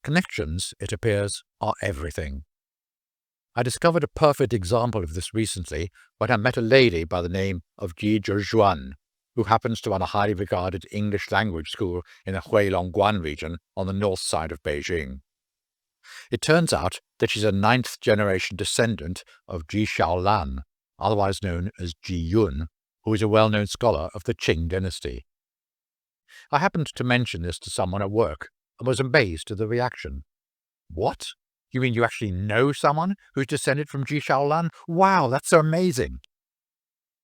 Connections, it appears, are everything. I discovered a perfect example of this recently when I met a lady by the name of Ji XiaoLan, who happens to run a highly regarded English language school in the Huilongguan region on the north side of Beijing. It turns out that she's a ninth-generation descendant of Ji XiaoLan, otherwise known as Ji Yun, who is a well-known scholar of the Qing Dynasty. I happened to mention this to someone at work and was amazed at the reaction. "What? You mean you actually know someone who's descended from Ji XiaoLan? Wow, that's so amazing!"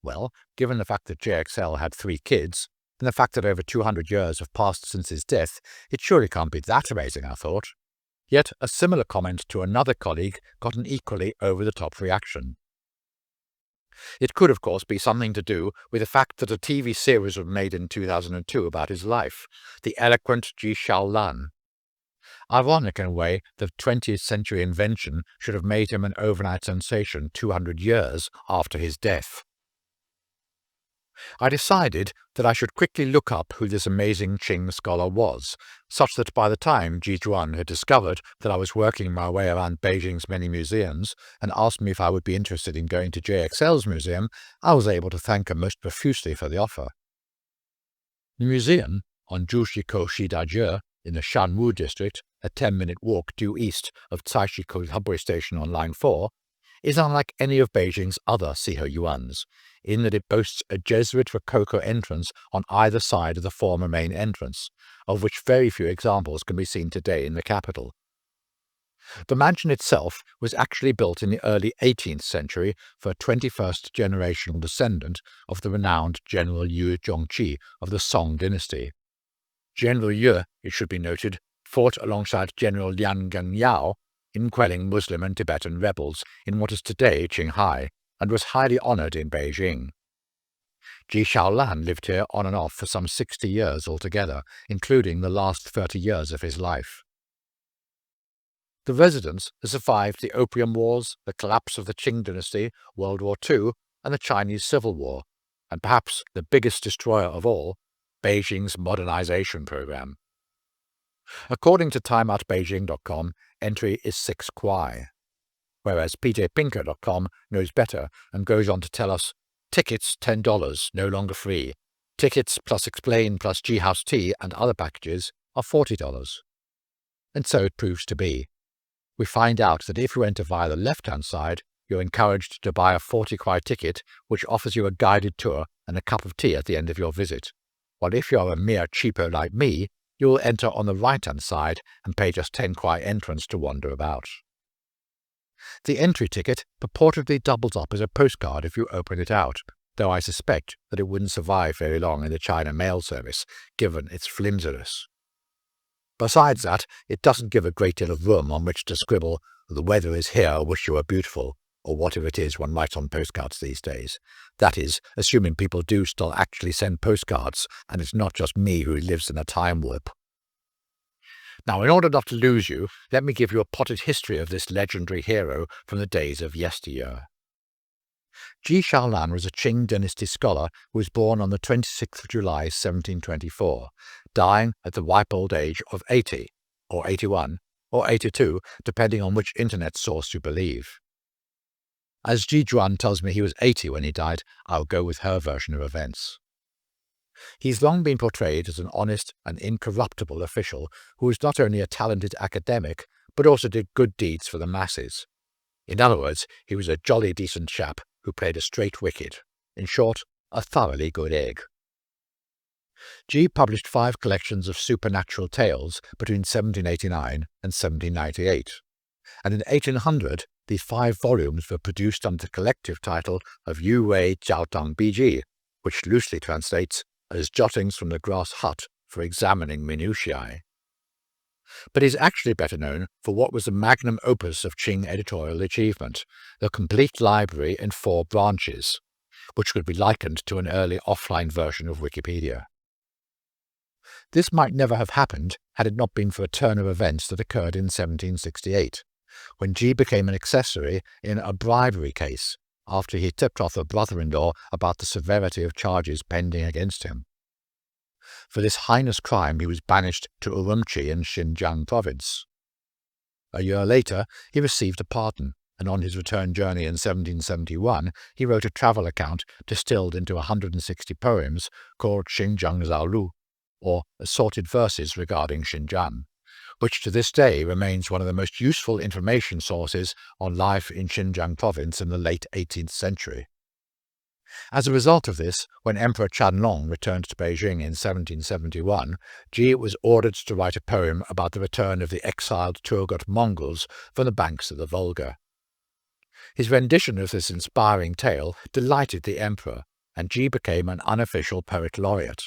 Well, given the fact that JXL had 3 kids, and the fact that over 200 years have passed since his death, it surely can't be that amazing, I thought. Yet a similar comment to another colleague got an equally over-the-top reaction. It could, of course, be something to do with the fact that a TV series was made in 2002 about his life, The Eloquent Ji XiaoLan. Ironic in a way that 20th century invention should have made him an overnight sensation 200 years after his death. I decided that I should quickly look up who this amazing Qing scholar was, such that by the time Ji Zhuan had discovered that I was working my way around Beijing's many museums and asked me if I would be interested in going to JXL's museum, I was able to thank her most profusely for the offer. The museum, on Zhuxikou Shidajie in the Shanwu district, a 10-minute walk due east of Caishikou subway station on Line 4, is unlike any of Beijing's other Sihoyuans, in that it boasts a Jesuit Rococo entrance on either side of the former main entrance, of which very few examples can be seen today in the capital. The mansion itself was actually built in the early 18th century for a 21st generational descendant of the renowned General Yu Zhongqi of the Song dynasty. General Yu, it should be noted, fought alongside General Liang Gengyao in quelling Muslim and Tibetan rebels in what is today Qinghai, and was highly honored in Beijing. Ji XiaoLan lived here on and off for some 60 years altogether, including the last 30 years of his life. The residence has survived the Opium Wars, the collapse of the Qing Dynasty, World War II, and the Chinese Civil War, and perhaps the biggest destroyer of all, Beijing's modernization program. According to timeoutbeijing.com, entry is 6 kuai, whereas pjpinker.com knows better and goes on to tell us, tickets $10, no longer free. Tickets plus explain plus G-House tea and other packages are $40. And so it proves to be. We find out that if you enter via the left-hand side, you're encouraged to buy a 40 kuai ticket, which offers you a guided tour and a cup of tea at the end of your visit. While if you're a mere cheapo like me, you will enter on the right-hand side and pay just 10 kuai entrance to wander about. The entry ticket purportedly doubles up as a postcard if you open it out, though I suspect that it wouldn't survive very long in the China mail service, given its flimsiness. Besides that, it doesn't give a great deal of room on which to scribble, "The weather is here, wish you were beautiful," or whatever it is one writes on postcards these days. That is, assuming people do still actually send postcards, and it's not just me who lives in a time warp. Now, in order not to lose you, let me give you a potted history of this legendary hero from the days of yesteryear. Ji XiaoLan was a Qing Dynasty scholar who was born on the 26th of July 1724, dying at the ripe old age of 80, or 81, or 82, depending on which internet source you believe. As Ji Zhuan tells me he was 80 when he died, I'll go with her version of events. He's long been portrayed as an honest and incorruptible official who was not only a talented academic, but also did good deeds for the masses. In other words, he was a jolly decent chap who played a straight wicket. In short, a thoroughly good egg. Ji published 5 collections of supernatural tales between 1789 and 1798, and in 1800 these 5 volumes were produced under the collective title of Yu Wei Jiao Dang Biji, which loosely translates as Jottings from the Grass Hut for Examining Minutiae. But is actually better known for what was the magnum opus of Qing editorial achievement, the complete library in 4 branches, which could be likened to an early offline version of Wikipedia. This might never have happened had it not been for a turn of events that occurred in 1768, when Ji became an accessory in a bribery case after he tipped off a brother-in-law about the severity of charges pending against him. For this heinous crime he was banished to Urumqi in Xinjiang province, A year later, he received a pardon, and on his return journey in 1771, he wrote a travel account distilled into 160 poems called Qing Dynasty Lu, or assorted verses regarding Xinjiang, which to this day remains one of the most useful information sources on life in Xinjiang province in the late 18th century. As a result of this, when Emperor Qianlong returned to Beijing in 1771, Ji was ordered to write a poem about the return of the exiled Turgut Mongols from the banks of the Volga. His rendition of this inspiring tale delighted the emperor, and Ji became an unofficial poet laureate.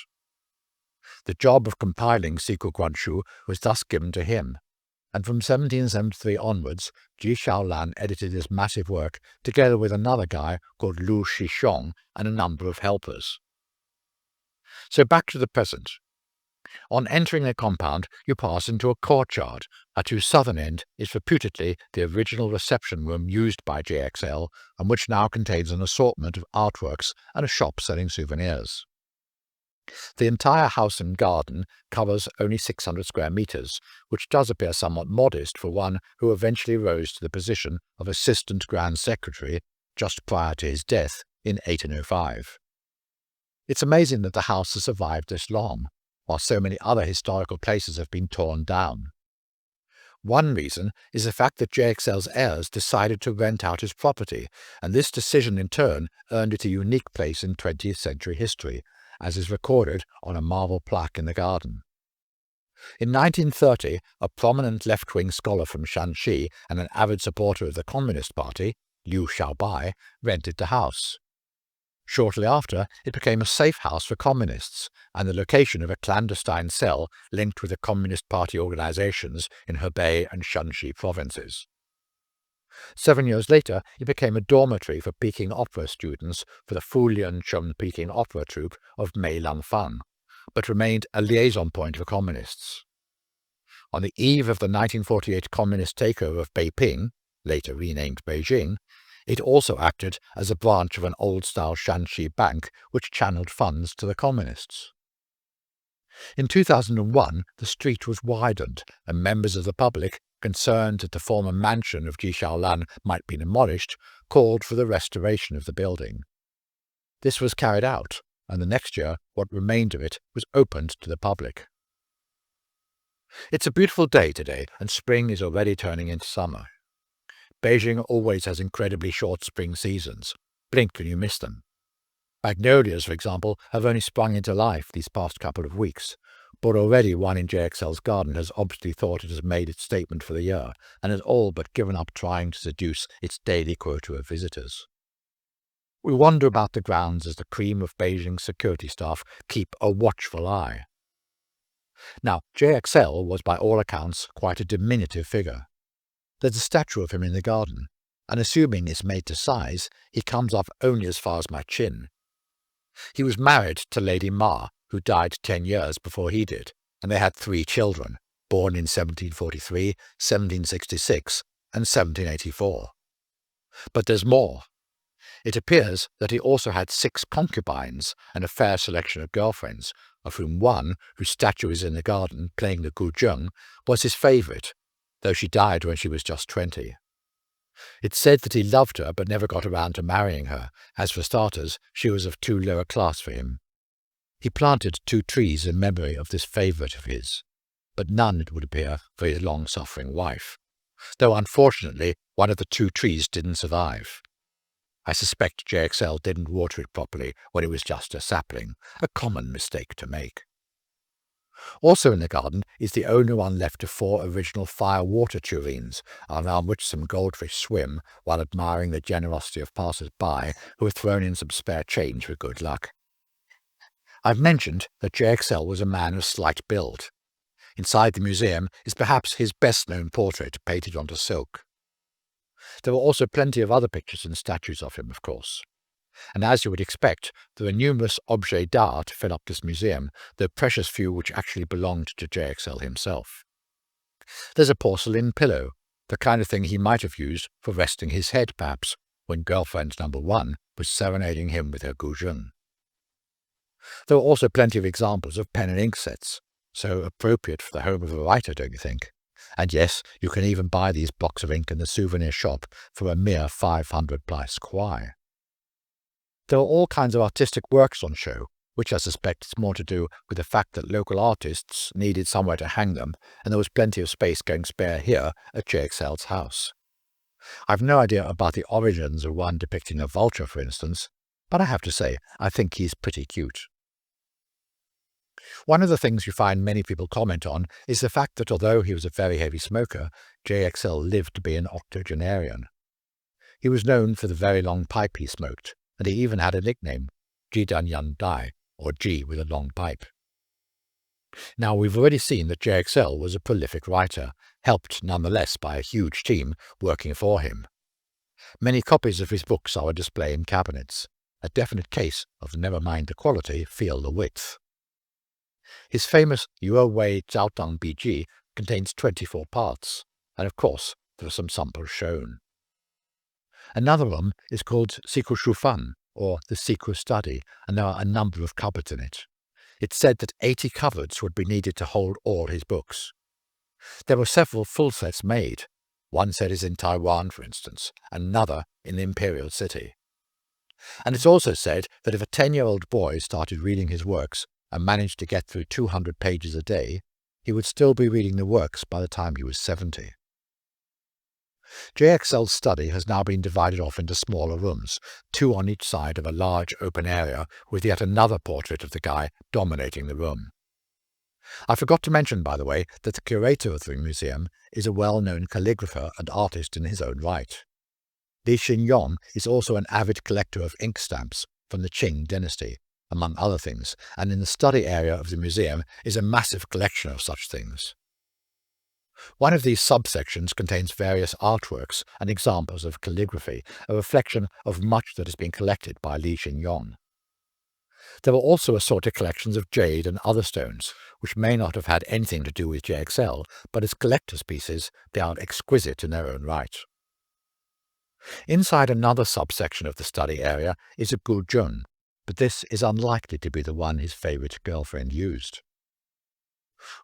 The job of compiling Siku Guanshu was thus given to him, and from 1773 onwards, Ji XiaoLan edited this massive work together with another guy called Lu Shixiong and a number of helpers. So back to the present. On entering the compound, you pass into a courtyard, at whose southern end is reputedly the original reception room used by JXL, and which now contains an assortment of artworks and a shop selling souvenirs. The entire house and garden covers only 600 square meters, which does appear somewhat modest for one who eventually rose to the position of Assistant Grand Secretary just prior to his death in 1805. It's amazing that the house has survived this long, while so many other historical places have been torn down. One reason is the fact that JXL's heirs decided to rent out his property, and this decision in turn earned it a unique place in 20th century history, as is recorded on a marble plaque in the garden. In 1930, a prominent left-wing scholar from Shanxi and an avid supporter of the Communist Party, Liu Xiaobai, rented the house. Shortly after, it became a safe house for communists, and the location of a clandestine cell linked with the Communist Party organizations in Hebei and Shanxi provinces. 7 years later, it became a dormitory for Peking opera students for the Fulian Chun Peking opera troupe of Mei Lanfang, but remained a liaison point for communists. On the eve of the 1948 communist takeover of Beiping, later renamed Beijing, it also acted as a branch of an old-style Shanxi bank which channeled funds to the communists. In 2001, the street was widened, and members of the public, concerned that the former mansion of Ji XiaoLan might be demolished, called for the restoration of the building. This was carried out, and the next year what remained of it was opened to the public. It's a beautiful day today, and spring is already turning into summer. Beijing always has incredibly short spring seasons. Blink and you miss them. Magnolias, for example, have only sprung into life these past couple of weeks, but already one in JXL's garden has obviously thought it has made its statement for the year, and has all but given up trying to seduce its daily quota of visitors. We wander about the grounds as the cream of Beijing's security staff keep a watchful eye. Now, JXL was by all accounts quite a diminutive figure. There's a statue of him in the garden, and assuming it's made to size, he comes up only as far as my chin. He was married to Lady Ma, who died 10 years before he did, and they had 3 children, born in 1743, 1766, and 1784. But there's more. It appears that he also had 6 concubines and a fair selection of girlfriends, of whom one, whose statue is in the garden playing the guzheng, was his favourite, though she died when she was just 20. It's said that he loved her but never got around to marrying her, as for starters, she was of too low a class for him. He planted 2 trees in memory of this favourite of his, but none, it would appear, for his long-suffering wife, though unfortunately one of the 2 trees didn't survive. I suspect JXL didn't water it properly when it was just a sapling, a common mistake to make. Also in the garden is the only one left of 4 original fire-water tureens, around which some goldfish swim while admiring the generosity of passers-by who have thrown in some spare change for good luck. I've mentioned that JXL was a man of slight build. Inside the museum is perhaps his best-known portrait painted onto silk. There were also plenty of other pictures and statues of him, of course. And as you would expect, there are numerous objets d'art to fill up this museum, though precious few which actually belonged to JXL himself. There's a porcelain pillow, the kind of thing he might have used for resting his head, perhaps, when girlfriend number 1 was serenading him with her guzheng. There are also plenty of examples of pen and ink sets, so appropriate for the home of a writer, don't you think? And yes, you can even buy these blocks of ink in the souvenir shop for a mere 500 plus kwai. There are all kinds of artistic works on show, which I suspect is more to do with the fact that local artists needed somewhere to hang them, and there was plenty of space going spare here at JXL's house. I've no idea about the origins of one depicting a vulture, for instance, but I have to say, I think he's pretty cute. One of the things you find many people comment on is the fact that although he was a very heavy smoker, JXL lived to be an octogenarian. He was known for the very long pipe he smoked, and he even had a nickname, Jidanyan Dai, or G with a long pipe. Now, we've already seen that JXL was a prolific writer, helped nonetheless by a huge team working for him. Many copies of his books are on display in cabinets, a definite case of never mind the quality, feel the width. His famous Yuo Wei Zhaotang Biji contains 24 parts, and of course there are some samples shown. Another room is called Siku Shufan, or the Secret Study, and there are a number of cupboards in it. It's said that 80 cupboards would be needed to hold all his books. There were several full sets made. One set is in Taiwan, for instance, another in the Imperial City. And it's also said that if a 10-year-old boy started reading his works and managed to get through 200 pages a day, he would still be reading the works by the time he was 70. JXL's study has now been divided off into smaller rooms, 2 on each side of a large open area with yet another portrait of the guy dominating the room. I forgot to mention, by the way, that the curator of the museum is a well-known calligrapher and artist in his own right. Li Xinyong is also an avid collector of ink stamps from the Qing Dynasty, among other things, and in the study area of the museum is a massive collection of such things. One of these subsections contains various artworks and examples of calligraphy, a reflection of much that has been collected by Li Xinyong. There were also assorted collections of jade and other stones, which may not have had anything to do with JXL, but as collector's pieces they are exquisite in their own right. Inside another subsection of the study area is a guzheng, but this is unlikely to be the one his favourite girlfriend used.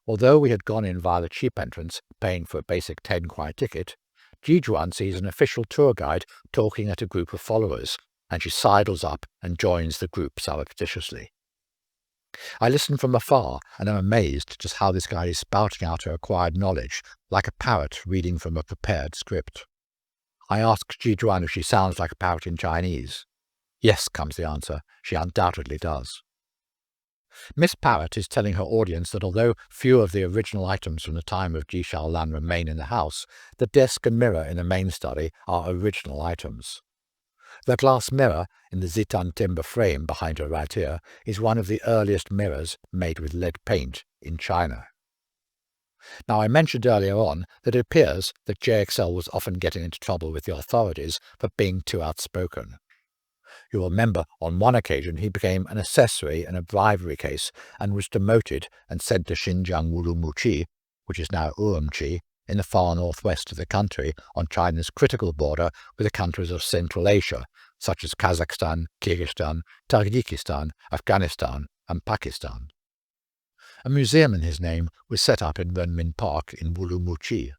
Although we had gone in via the cheap entrance, paying for a basic 10 kwai ticket, Jijuan sees an official tour guide talking at a group of followers, and she sidles up and joins the group surreptitiously. I listen from afar and am amazed just how this guy is spouting out her acquired knowledge, like a parrot reading from a prepared script. I ask Jijuan if she sounds like a parrot in Chinese. Yes, comes the answer, she undoubtedly does. Miss Parrot is telling her audience that although few of the original items from the time of Ji XiaoLan remain in the house, the desk and mirror in the main study are original items. The glass mirror in the Zitan timber frame behind her right ear is one of the earliest mirrors made with lead paint in China. Now, I mentioned earlier on that it appears that JXL was often getting into trouble with the authorities for being too outspoken. You'll remember on one occasion he became an accessory in a bribery case and was demoted and sent to Xinjiang Urumqi, which is now Urumqi, in the far northwest of the country on China's critical border with the countries of Central Asia, such as Kazakhstan, Kyrgyzstan, Tajikistan, Afghanistan and Pakistan. A museum in his name was set up in Renmin Park in Urumqi.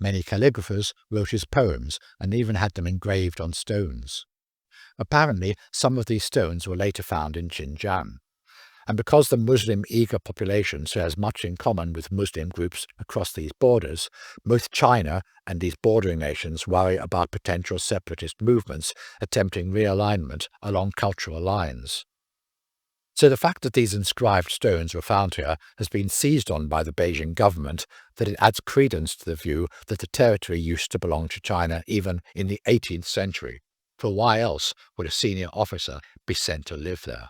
Many calligraphers wrote his poems and even had them engraved on stones. Apparently, some of these stones were later found in Xinjiang. And because the Muslim Uyghur population shares much in common with Muslim groups across these borders, both China and these bordering nations worry about potential separatist movements attempting realignment along cultural lines. So the fact that these inscribed stones were found here has been seized on by the Beijing government, that it adds credence to the view that the territory used to belong to China even in the 18th century. For why else would a senior officer be sent to live there?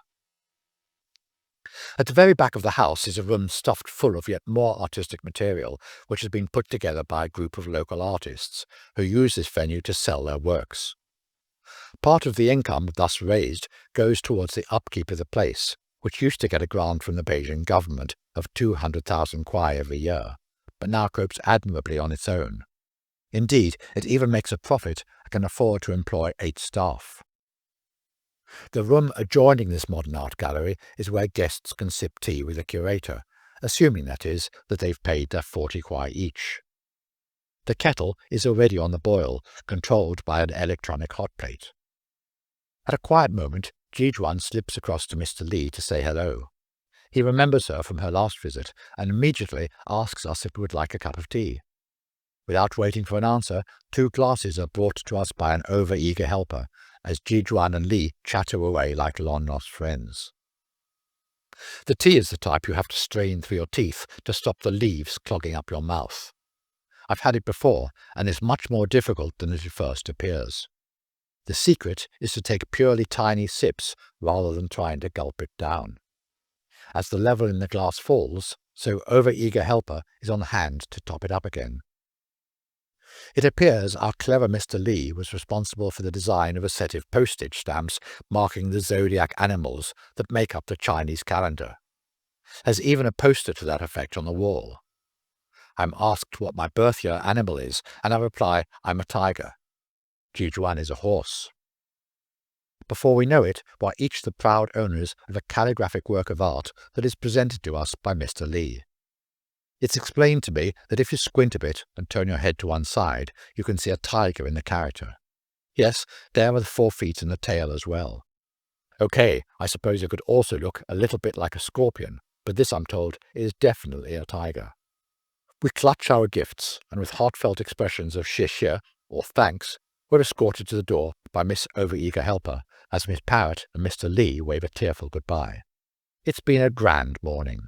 At the very back of the house is a room stuffed full of yet more artistic material, which has been put together by a group of local artists, who use this venue to sell their works. Part of the income thus raised goes towards the upkeep of the place, which used to get a grant from the Beijing government of 200,000 kwai every year, but now copes admirably on its own. Indeed, it even makes a profit and can afford to employ 8 staff. The room adjoining this modern art gallery is where guests can sip tea with the curator, assuming, that is, that they've paid their 40 kuai each. The kettle is already on the boil, controlled by an electronic hot plate. At a quiet moment, Jijuan slips across to Mr. Li to say hello. He remembers her from her last visit and immediately asks us if we would like a cup of tea. Without waiting for an answer, 2 glasses are brought to us by an over-eager helper, as Jijuan and Li chatter away like long-lost friends. The tea is the type you have to strain through your teeth to stop the leaves clogging up your mouth. I've had it before, and it's much more difficult than it at first appears. The secret is to take purely tiny sips rather than trying to gulp it down. As the level in the glass falls, so over-eager helper is on hand to top it up again. It appears our clever Mr. Li was responsible for the design of a set of postage stamps marking the zodiac animals that make up the Chinese calendar. There's even a poster to that effect on the wall. I'm asked what my birth year animal is, and I reply I'm a tiger. Jijuan is a horse. Before we know it, we're each the proud owners of a calligraphic work of art that is presented to us by Mr. Li. It's explained to me that if you squint a bit and turn your head to one side, you can see a tiger in the character. Yes, there are the 4 feet and the tail as well. Okay, I suppose it could also look a little bit like a scorpion, but this, I'm told, is definitely a tiger. We clutch our gifts, and with heartfelt expressions of xie, or thanks, we're escorted to the door by Miss Overeager Helper, as Miss Parrot and Mr. Li wave a tearful goodbye. It's been a grand morning.